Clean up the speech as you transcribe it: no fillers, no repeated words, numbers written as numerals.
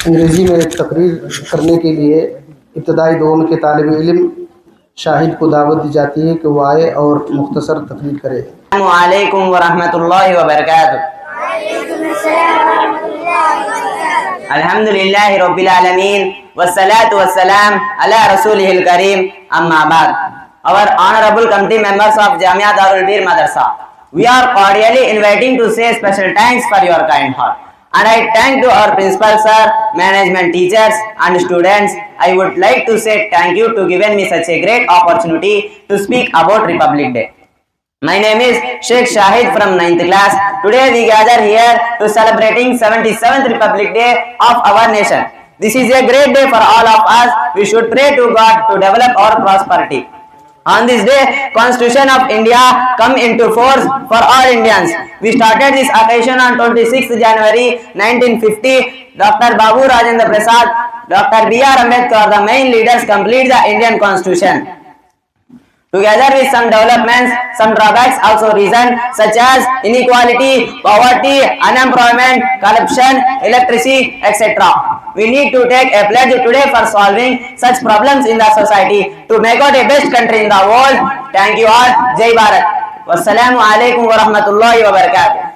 अंग्रेज़ी में तकरीर करने के लिए इब्तदाई दोम के तालिब इल्म शाहिद को दावत दी जाती है कि वो आए और मुख्तसर तकरीर करे। अस्सलामु अलैकुम व रहमतुल्लाहि व बरकातुहू। अल्हम्दुलिल्लाहि रब्बिल आलमीन वस्सलातु वस्सलाम अला रसूलिहिल करीम अम्मा बाद। Our honorable committee members of Jamia Darul Bir Madrasa, we are cordially inviting to say special thanks for your kind heart. And I thank to our principal sir, management teachers and students. I would like to say thank you to giving me such a great opportunity to speak about Republic Day. My name is Sheikh Shahid from 9th class. Today we gather here to celebrating 77th Republic Day of our nation. This is a great day for all of us. We should pray to God to develop our prosperity. On this day, Constitution of India come into force for all Indians. We started this occasion on 26th January 1950. Dr. Babu Rajendra Prasad, Dr. B.R. Ambedkar, the main leaders complete the Indian Constitution. Together with some developments, some drawbacks also risen, such as inequality, poverty, unemployment, corruption, electricity, etc. We need to take a pledge today for solving such problems in the society to make out a best country in the world. Thank you all. Jai Bharat. Wassalamu alaikum wa rahmatullahi wa barakatuh.